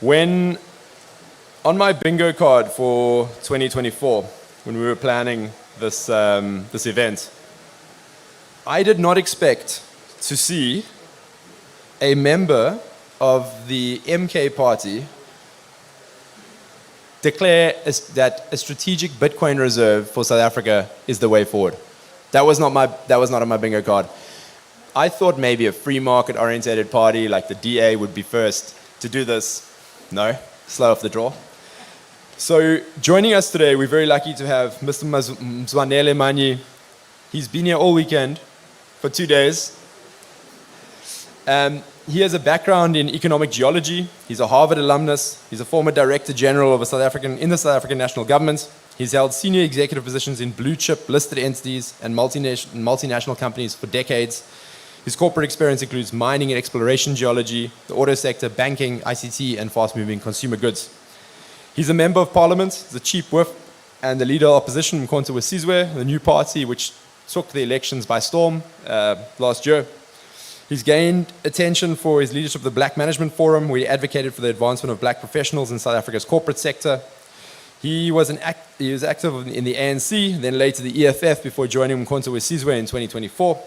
When on my bingo card for 2024, when we were planning this event, I did not expect to see a member of the MK party declare that a strategic Bitcoin reserve for South Africa is the way forward. That was not on my bingo card. I thought maybe a free market orientated party like the DA would be first to do this. No, slow off the draw. So joining us today, we're very lucky to have Mr. Mzwanele Manyi. He's been here all weekend for 2 days. He has a background in economic geology. He's a Harvard alumnus. He's a former Director General of in the South African national government. He's held senior executive positions in blue chip listed entities and multinational companies for decades. His corporate experience includes mining and exploration geology, the auto sector, banking, ICT, and fast-moving consumer goods. He's a member of parliament, the chief whip, and the leader of opposition, uMkhonto WeSizwe, the new party which took the elections by storm last year. He's gained attention for his leadership of the Black Management Forum, where he advocated for the advancement of black professionals in South Africa's corporate sector. He was active in the ANC, then later the EFF, before joining uMkhonto WeSizwe in 2024.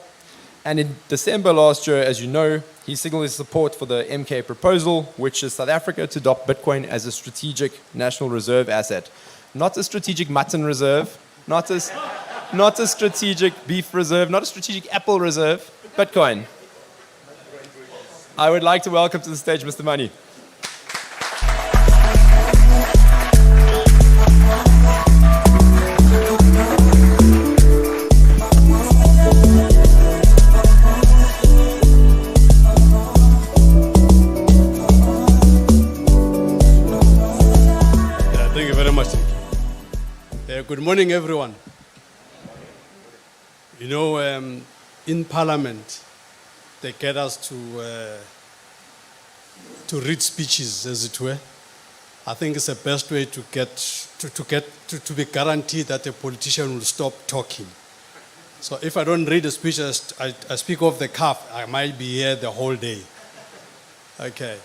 And in December last year, as you know, he signaled his support for the MK proposal, which is South Africa to adopt Bitcoin as a strategic national reserve asset. Not a strategic mutton reserve, not a strategic beef reserve, not a strategic apple reserve, Bitcoin. I would like to welcome to the stage Mr. Manyi. Thank you very much. Good morning, everyone. You know, in Parliament, they get us to read speeches, as it were. I think it's the best way to be guaranteed that a politician will stop talking. So if I don't read a speech, I speak off the cuff, I might be here the whole day. Okay.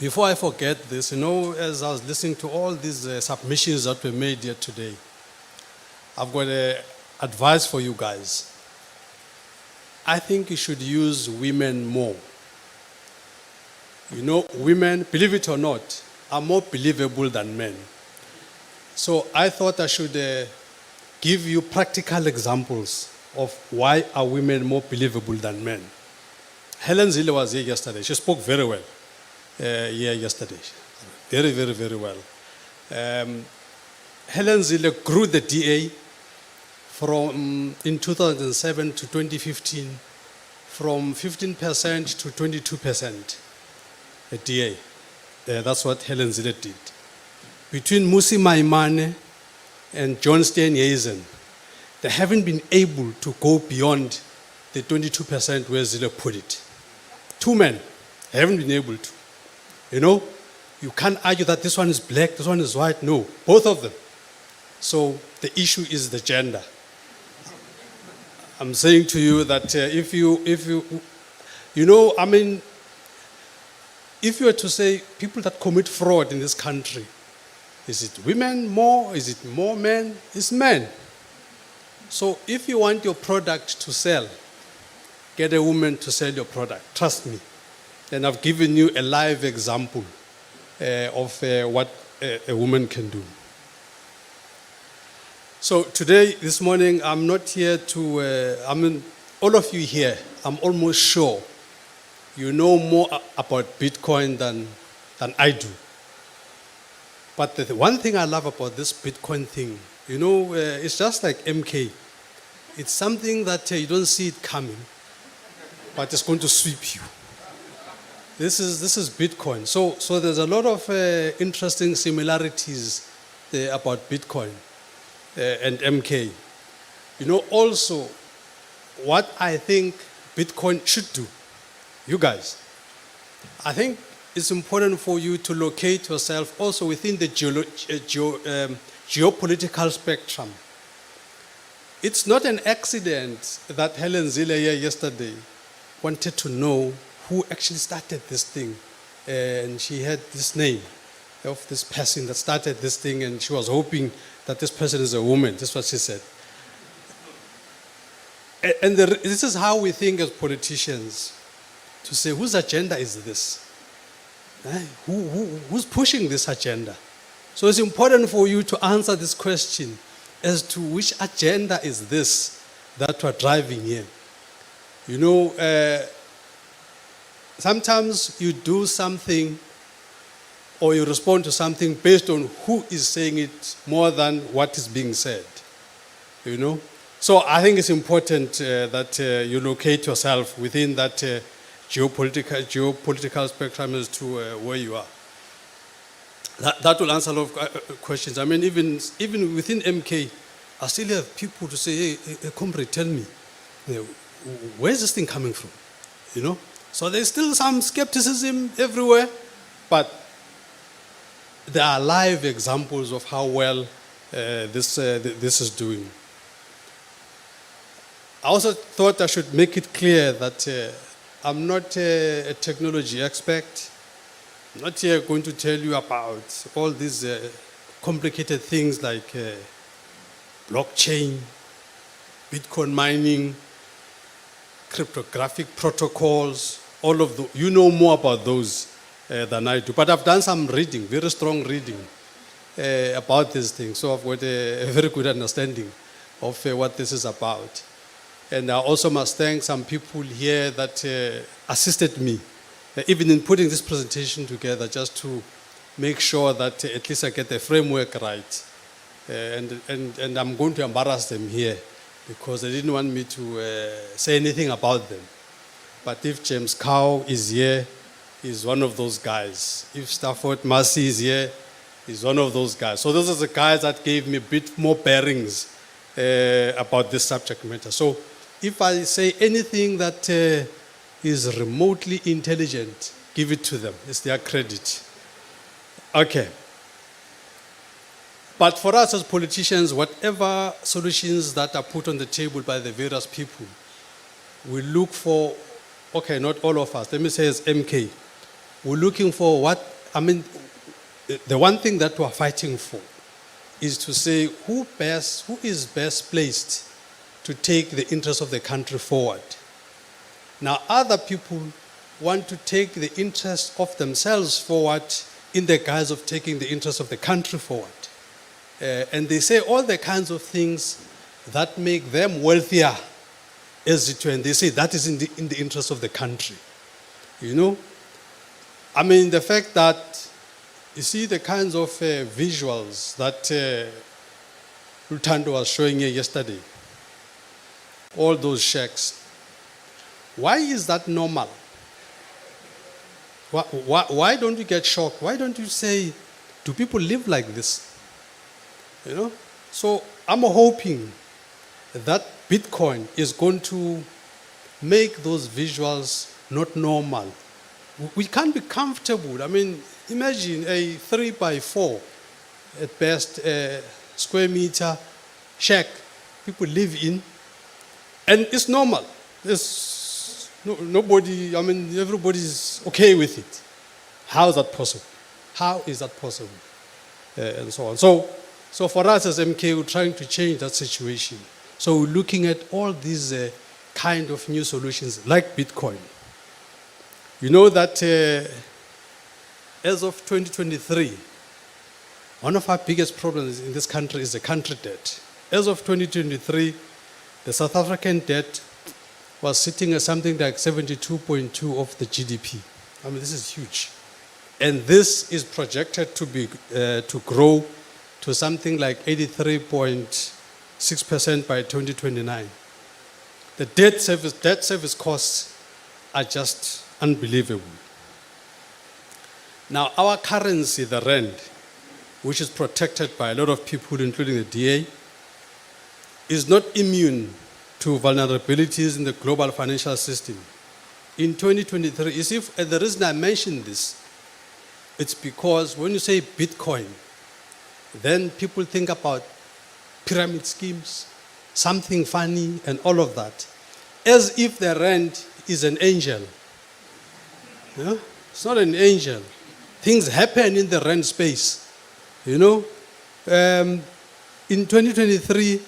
Before I forget this, you know, as I was listening to all these submissions that were made here today, I've got advice for you guys. I think you should use women more. You know, women, believe it or not, are more believable than men. So I thought I should give you practical examples of why are women more believable than men. Helen Zille was here yesterday. She spoke very well here yesterday. Very, very, very well. Helen Zille grew the DA from in 2007 to 2015 from 15% to 22%. A DA. That's what Helen Zille did. Between Musi Maimane and John Steenhuisen, they haven't been able to go beyond the 22% where Zille put it. Two men haven't been able to. You know, you can't argue that this one is black, this one is white. No, both of them. So the issue is the gender. I'm saying to you that if you were to say people that commit fraud in this country, is it women more? Is it more men? It's men. So if you want your product to sell, get a woman to sell your product. Trust me. And I've given you a live example of what a woman can do. So today, this morning, I'm not here to, all of you here, I'm almost sure you know more about Bitcoin than I do. But the one thing I love about this Bitcoin thing, you know, it's just like MK. It's something that you don't see it coming, but it's going to sweep you. This is Bitcoin. So there's a lot of interesting similarities about Bitcoin and MK. You know, also, what I think Bitcoin should do, you guys, I think it's important for you to locate yourself also within the geopolitical spectrum. It's not an accident that Helen Zille here yesterday wanted to know who actually started this thing and she had this name of this person that started this thing, and she was hoping that this person is a woman. That's what she said. And this is how we think as politicians, to say, whose agenda is this? Who's pushing this agenda? So it's important for you to answer this question as to which agenda is this that we're driving here. You know, sometimes you do something or you respond to something based on who is saying it more than what is being said. You know? So I think it's important that you locate yourself within that geopolitical spectrum as to where you are. That will answer a lot of questions. I mean, even within MK, I still have people to say, hey, comrade, tell me, where's this thing coming from? You know? So there's still some skepticism everywhere, but there are live examples of how well this is doing. I also thought I should make it clear that I'm not a technology expert. I'm not here going to tell you about all these complicated things like blockchain, Bitcoin mining, cryptographic protocols, all of those. You know more about those than I do. But I've done some reading, very strong reading about these things. So I've got a very good understanding of what this is about. And I also must thank some people here that assisted me, even in putting this presentation together, just to make sure that at least I get the framework right. And I'm going to embarrass them here because they didn't want me to say anything about them. But if James Cow is here, he's one of those guys. If Stafford Massey is here, he's one of those guys. So those are the guys that gave me a bit more bearings about this subject matter. So if I say anything that is remotely intelligent, give it to them. It's their credit. Okay. But for us as politicians, whatever solutions that are put on the table by the various people, we look for, okay, not all of us, let me say as MK, we're looking for the one thing that we're fighting for is to say who is best placed to take the interests of the country forward. Now, other people want to take the interests of themselves forward in the guise of taking the interests of the country forward. And they say all the kinds of things that make them wealthier, and they say that is in the interest of the country. You know? I mean, the fact that, you see the kinds of visuals that Lutando was showing you yesterday, all those shacks. Why is that normal? Why don't you get shocked? Why don't you say, do people live like this? You know? So I'm hoping that Bitcoin is going to make those visuals not normal. We can't be comfortable. I mean, imagine a 3x4 at best square meter shack people live in, and it's normal. There's nobody, I mean, everybody's okay with it. How is that possible? How is that possible? And so on. So for us as MK, we're trying to change that situation. So we're looking at all these kind of new solutions like Bitcoin. You know that as of 2023, one of our biggest problems in this country is the country debt. As of 2023, the South African debt was sitting at something like 72.2 of the GDP. I mean, this is huge. And this is projected to grow to something like 83.6% by 2029. The debt service costs are just unbelievable. Now, our currency, the rand, which is protected by a lot of people, including the DA, is not immune to vulnerabilities in the global financial system. In 2023, you see, the reason I mention this, it's because when you say Bitcoin, then people think about pyramid schemes, something funny, and all of that, as if the rand is an angel. Yeah? It's not an angel. Things happen in the rand space. You know, in 2023,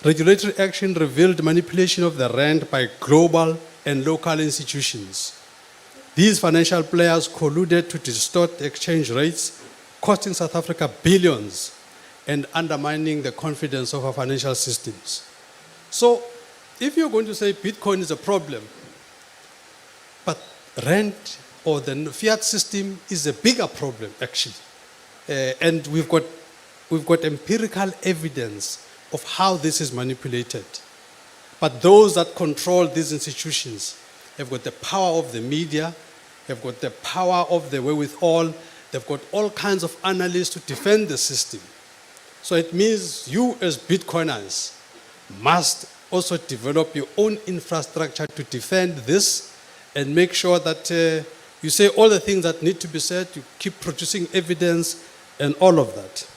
regulatory action revealed manipulation of the rand by global and local institutions. These financial players colluded to distort exchange rates, costing South Africa billions and undermining the confidence of our financial systems. So, if you're going to say Bitcoin is a problem, but rand or the fiat system is a bigger problem, actually. And we've got empirical evidence of how this is manipulated. But those that control these institutions have got the power of the media, have got the power of the wherewithal, they've got all kinds of analysts to defend the system. So it means you as Bitcoiners must also develop your own infrastructure to defend this and make sure that you say all the things that need to be said, you keep producing evidence and all of that.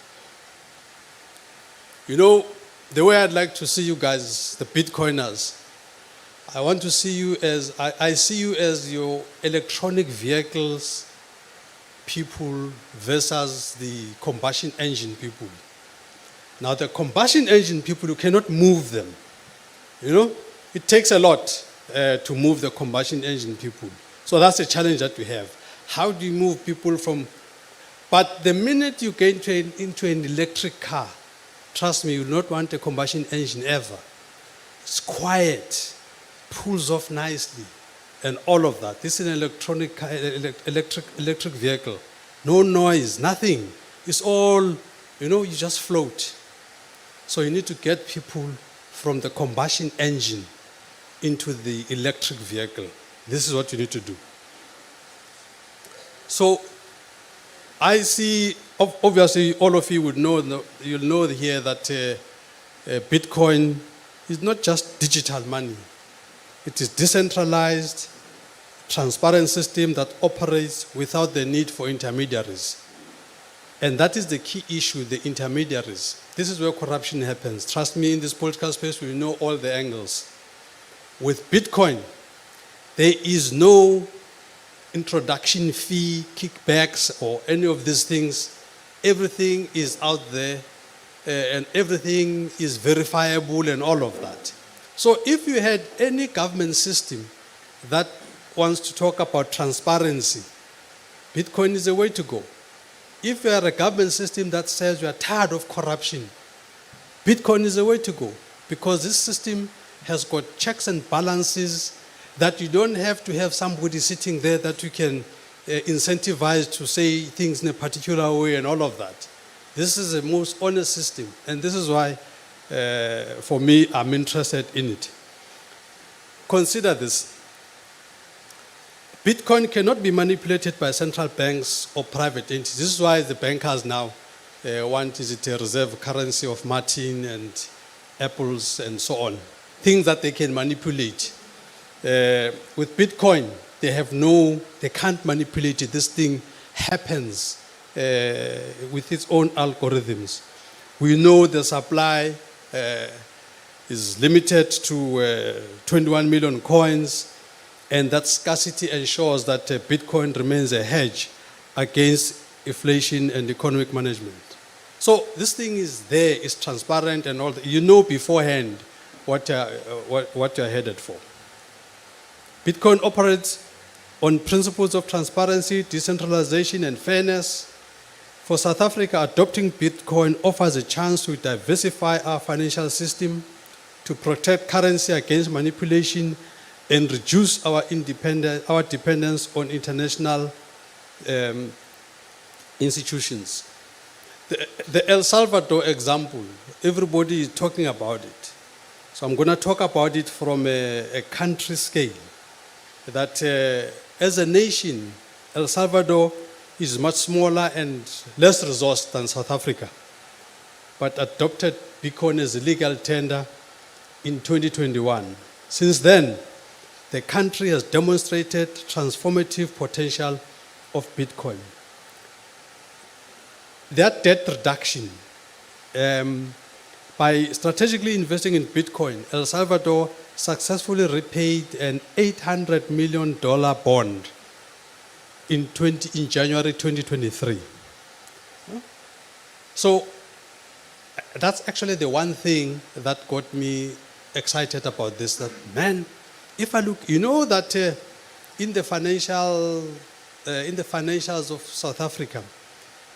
You know, the way I'd like to see you guys, the Bitcoiners, I want to see you as, I see you as your electronic vehicles people versus the combustion engine people. Now the combustion engine people, you cannot move them. You know, it takes a lot to move the combustion engine people. So that's a challenge that we have. How do you move people from, but the minute you get into an electric car, trust me, you will not want a combustion engine ever. It's quiet, pulls off nicely, and all of that. This is an electric vehicle. No noise, nothing. It's all, you know, you just float. So you need to get people from the combustion engine into the electric vehicle. This is what you need to do. So I see, obviously all of you would know, you'll know here that Bitcoin is not just digital money. It is decentralized, transparent system that operates without the need for intermediaries. And that is the key issue, the intermediaries. This is where corruption happens. Trust me, in this political space, we know all the angles. With Bitcoin, there is no introduction fee, kickbacks, or any of these things. Everything is out there, and everything is verifiable and all of that. So if you had any government system that wants to talk about transparency, Bitcoin is the way to go. If you are a government system that says you are tired of corruption, Bitcoin is the way to go, because this system has got checks and balances that you don't have to have somebody sitting there that you can incentivize to say things in a particular way and all of that. This is the most honest system, and this is why, for me, I'm interested in it. Consider this. Bitcoin cannot be manipulated by central banks or private entities. This is why the bankers now want, is it a reserve currency of Martin and Apples and so on. Things that they can manipulate. With Bitcoin, they can't manipulate it. This thing happens with its own algorithms. We know the supply is limited to 21 million coins, and that scarcity ensures that Bitcoin remains a hedge against inflation and economic management. So this thing is there, it's transparent and all that. You know beforehand what you're headed for. Bitcoin operates on principles of transparency, decentralization, and fairness. For South Africa, adopting Bitcoin offers a chance to diversify our financial system, to protect currency against manipulation, and reduce our dependence on international institutions. The El Salvador example, everybody is talking about it. So I'm going to talk about it from a country scale. That as a nation, El Salvador is much smaller and less resourced than South Africa, but adopted Bitcoin as a legal tender in 2021. Since then, the country has demonstrated transformative potential of Bitcoin. That debt reduction, by strategically investing in Bitcoin, El Salvador successfully repaid an $800 million bond in January 2023. So that's actually the one thing that got me excited about this. That, man, if I look, you know that in the financials of South Africa,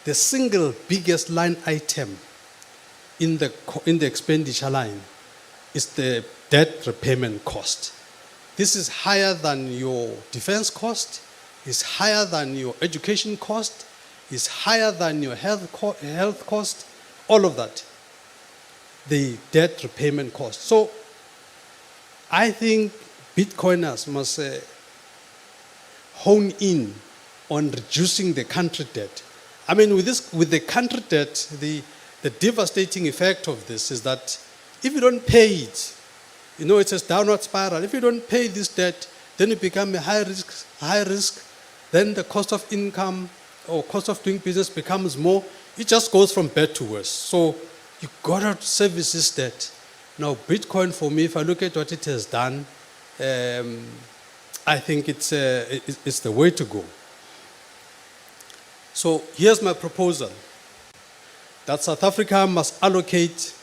the single biggest line item in the expenditure line is the debt repayment cost. This is higher than your defense cost, is higher than your education cost, is higher than your health cost, all of that. The debt repayment cost. So I think Bitcoiners must hone in on reducing the country debt. I mean, with the country debt, the devastating effect of this is that if you don't pay it, you know, it's a downward spiral. If you don't pay this debt, then you become a high risk. Then the cost of income or cost of doing business becomes more. It just goes from bad to worse. So you gotta service this debt. Now, Bitcoin, for me, if I look at what it has done, I think it's the way to go. So here's my proposal, that South Africa must allocate.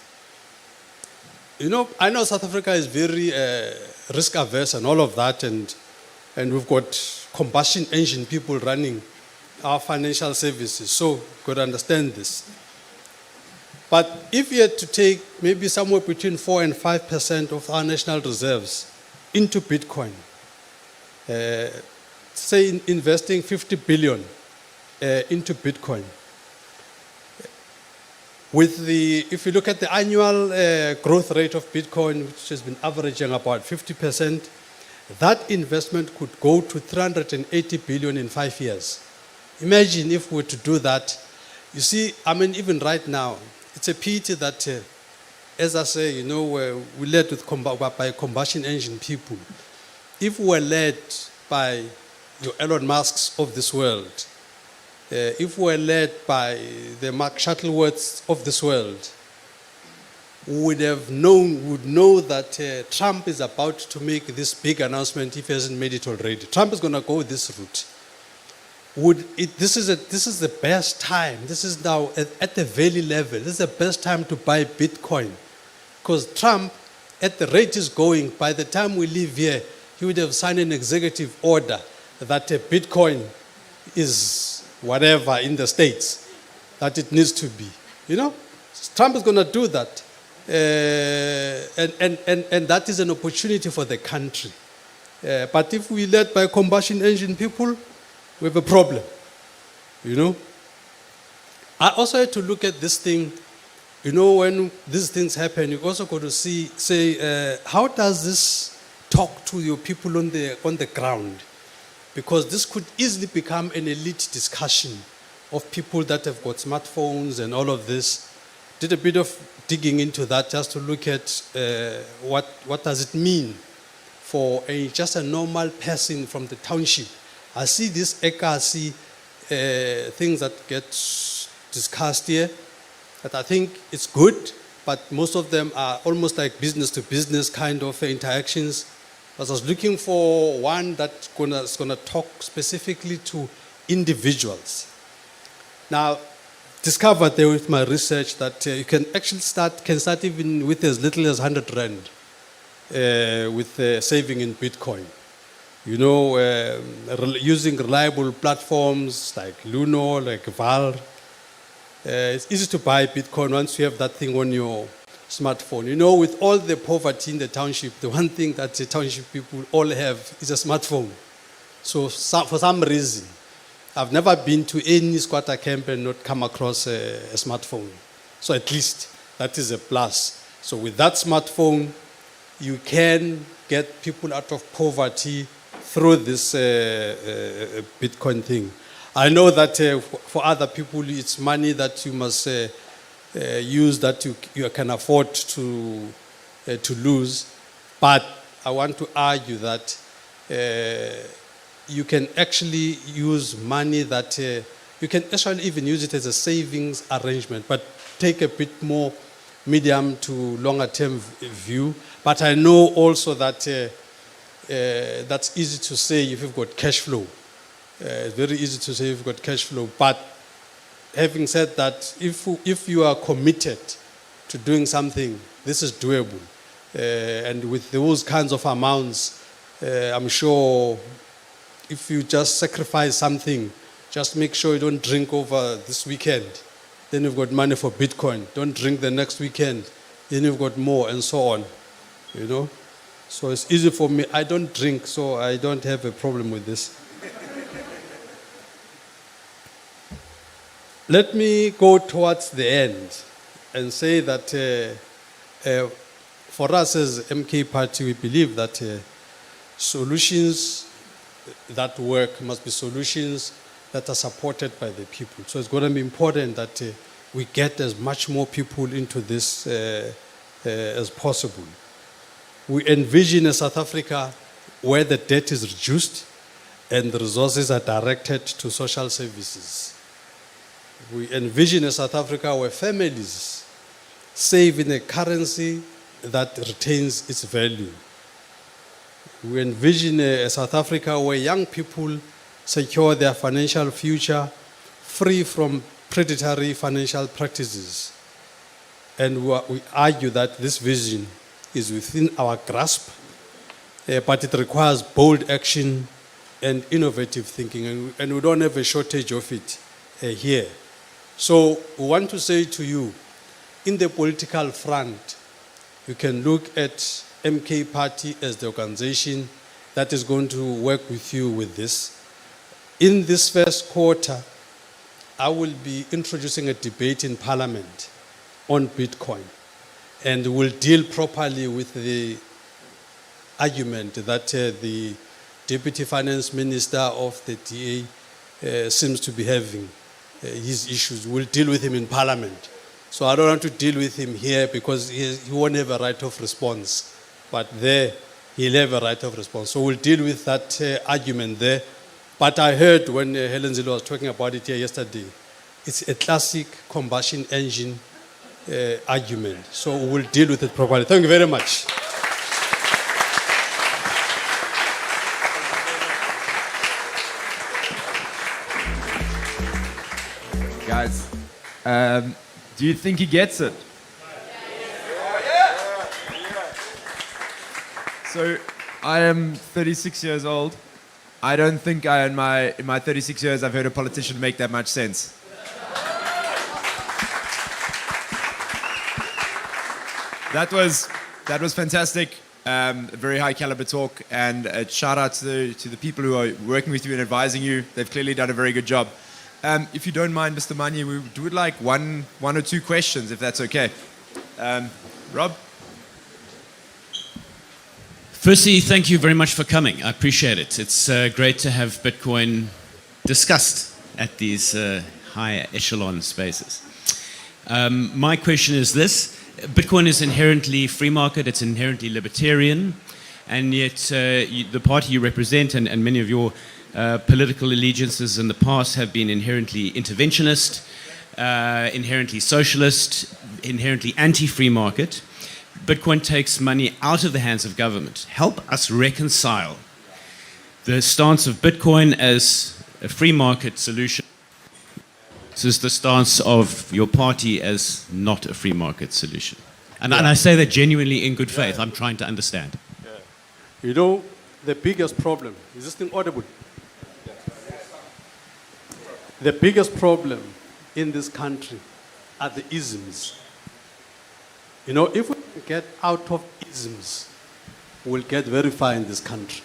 You know, I know South Africa is very risk averse and all of that, and we've got combustion engine people running our financial services, so you've got to understand this. But if you had to take maybe somewhere between 4 and 5% of our national reserves into Bitcoin, say investing 50 billion into Bitcoin, if you look at the annual growth rate of Bitcoin, which has been averaging about 50%, that investment could go to 380 billion in 5 years. Imagine if we were to do that. You see, I mean, even right now, it's a pity that, as I say, you know, we're led by combustion engine people. If we were led by your Elon Musks of this world, if we were led by the Mark Shuttleworths of this world, we would know that Trump is about to make this big announcement if he hasn't made it already. Trump is going to go this route. This is the best time. This is now at the valley level. This is the best time to buy Bitcoin. Because Trump, at the rate he's going, by the time we leave here, he would have signed an executive order that Bitcoin is whatever in the States that it needs to be. You know, Trump is going to do that. And that is an opportunity for the country. But if we led by combustion engine people, we have a problem, you know. I also had to look at this thing, you know, when these things happen, you also got to say, how does this talk to your people on the ground? Because this could easily become an elite discussion of people that have got smartphones and all of this. Did a bit of digging into that just to look at what does it mean for just a normal person from the township. I see this ECAC things that get discussed here, that I think it's good, but most of them are almost like business-to-business kind of interactions. I was looking for one that's gonna talk specifically to individuals. Now, discovered there with my research that you can actually start even with as little as 100 Rand with saving in Bitcoin. You know, using reliable platforms like Luno, like Val. It's easy to buy Bitcoin once you have that thing on your smartphone. You know, with all the poverty in the township, the one thing that the township people all have is a smartphone. So for some reason, I've never been to any squatter camp and not come across a smartphone. So at least that is a plus. So with that smartphone, you can get people out of poverty through this Bitcoin thing. I know that for other people, it's money that you must use that you can afford to lose. But I want to argue that you can actually use money that you can actually even use it as a savings arrangement, but take a bit more medium to longer term view. But I know also that that's easy to say if you've got cash flow. It's very easy to say you've got cash flow. But having said that, if you are committed to doing something, this is doable. And with those kinds of amounts, I'm sure if you just sacrifice something, just make sure you don't drink over this weekend. Then you've got money for Bitcoin. Don't drink the next weekend. Then you've got more, and so on. You know? So it's easy for me. I don't drink, so I don't have a problem with this. Let me go towards the end and say that for us as MK Party, we believe that solutions that work must be solutions that are supported by the people. So it's going to be important that we get as much more people into this as possible. We envision a South Africa where the debt is reduced and the resources are directed to social services. We envision a South Africa where families save in a currency that retains its value. We envision a South Africa where young people secure their financial future free from predatory financial practices. And we argue that this vision is within our grasp, but it requires bold action and innovative thinking, and we don't have a shortage of it here. So we want to say to you, in the political front, you can look at MK Party as the organization that is going to work with you with this. In this first quarter, I will be introducing a debate in Parliament on Bitcoin, and we'll deal properly with the argument that the Deputy Finance Minister of the DA seems to be having. His issues. We'll deal with him in Parliament. So I don't want to deal with him here because he won't have a right of response. But there, he'll have a right of response. So we'll deal with that argument there. But I heard when Helen Zille was talking about it here yesterday, it's a classic combustion engine argument. So we'll deal with it properly. Thank you very much. Guys, do you think he gets it? So, I am 36 years old. I don't think in my 36 years I've heard a politician make that much sense. That was fantastic. A very high caliber talk, and a shout out to the people who are working with you and advising you. They've clearly done a very good job. If you don't mind, Mr. Manyi, we would like one or two questions, if that's okay. Rob? Firstly, thank you very much for coming. I appreciate it. It's great to have Bitcoin discussed at these higher echelon spaces. My question is this. Bitcoin is inherently free market, it's inherently libertarian, and yet the party you represent and many of your political allegiances in the past have been inherently interventionist, inherently socialist, inherently anti-free market. Bitcoin takes money out of the hands of government. Help us reconcile the stance of Bitcoin as a free market solution versus the stance of your party as not a free market solution. And I say that genuinely in good faith. I'm trying to understand. You know, the biggest problem, is this thing audible? The biggest problem in this country are the isms. You know, if we get out of isms, we'll get very far in this country.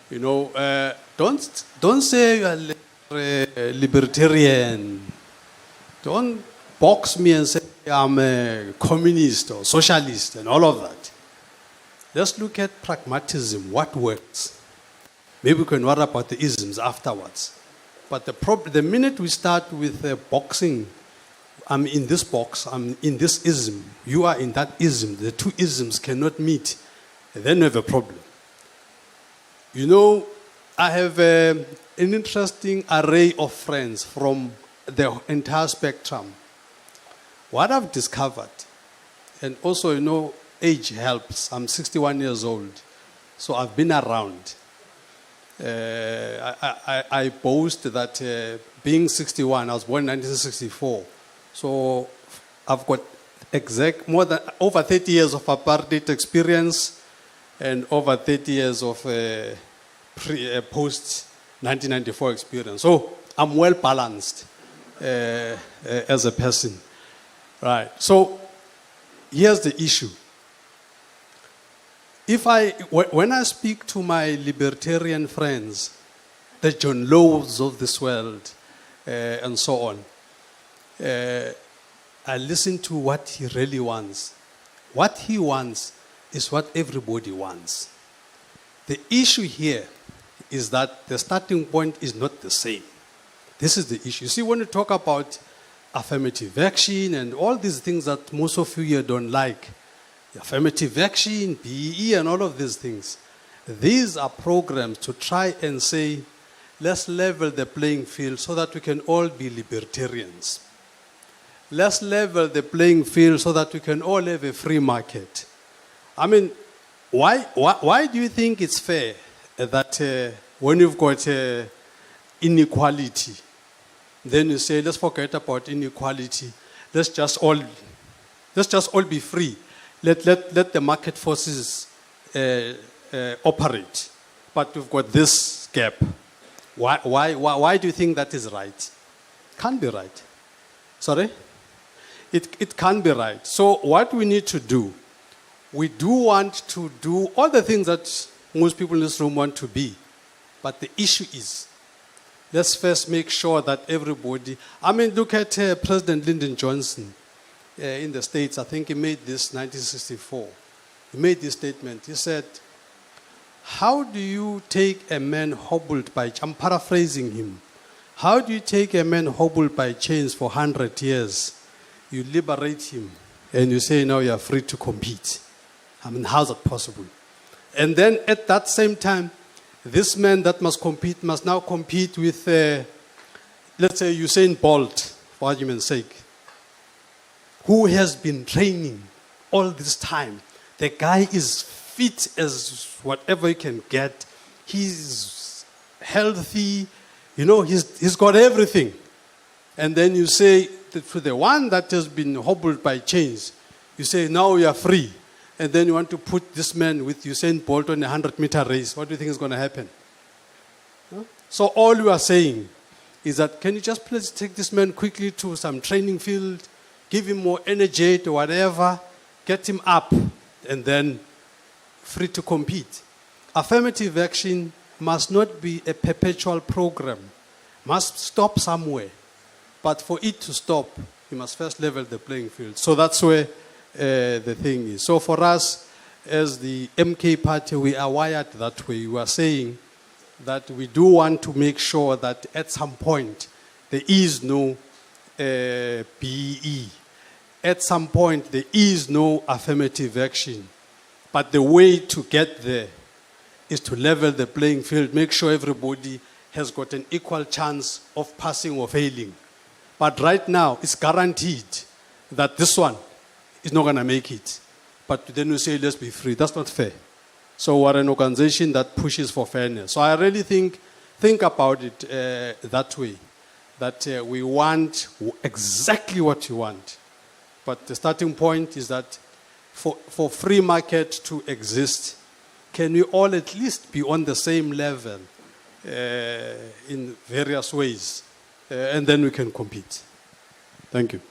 You know, don't say you are libertarian. Don't box me and say I'm a communist or socialist and all of that. Let's look at pragmatism, what works. Maybe we can worry about the isms afterwards. But the minute we start with boxing, I'm in this box, I'm in this ism, you are in that ism, the two isms cannot meet, and then we have a problem. You know, I have an interesting array of friends from the entire spectrum. What I've discovered, and also, you know, age helps. I'm 61 years old, so I've been around. I boast that being 61, I was born in 1964, so I've got over 30 years of apartheid experience and over 30 years of post 1994 experience. So I'm well balanced as a person. Right. So here's the issue. When I speak to my libertarian friends, the John Lowe's of this world, and so on, I listen to what he really wants. What he wants is what everybody wants. The issue here is that the starting point is not the same. This is the issue. See, when you talk about affirmative action and all these things that most of you here don't like, affirmative action, BEE, and all of these things, these are programs to try and say, let's level the playing field so that we can all be libertarians. Let's level the playing field so that we can all have a free market. I mean, why do you think it's fair that when you've got inequality, then you say, let's forget about inequality. Let's just all be free. Let the market forces operate. But we've got this gap. Why do you think that is right? Can't be right. Sorry? It can't be right. So what we need to do, we do want to do all the things that most people in this room want to be. But the issue is, let's first make sure that everybody, I mean, look at President Lyndon Johnson in the States. I think he made this 1964. He made this statement. He said, how do you take a man hobbled by, I'm paraphrasing him, how do you take a man hobbled by chains for 100 years? You liberate him and you say, now you are free to compete. I mean, how's that possible? And then at that same time, this man that must compete must now compete with, let's say, Usain Bolt, for argument's sake, who has been training all this time. The guy is fit as whatever you can get. He's healthy. You know, he's got everything. And then you say to the one that has been hobbled by chains, you say, now you are free. And then you want to put this man with Usain Bolt on a 100-meter race. What do you think is going to happen? Huh? So all you are saying is that, can you just please take this man quickly to some training field, give him more energy or whatever, get him up, and then free to compete. Affirmative action must not be a perpetual program. Must stop somewhere. But for it to stop, you must first level the playing field. So that's where the thing is. So for us, as the MK party, we are wired that way. We are saying that we do want to make sure that at some point there is no BEE. At some point there is no affirmative action. But the way to get there is to level the playing field, make sure everybody has got an equal chance of passing or failing. But right now, it's guaranteed that this one is not going to make it. But then we say, let's be free. That's not fair. So we're an organization that pushes for fairness. So I really think about it that way, that we want exactly what you want. But the starting point is that for free market to exist, can we all at least be on the same level in various ways? And then we can compete. Thank you.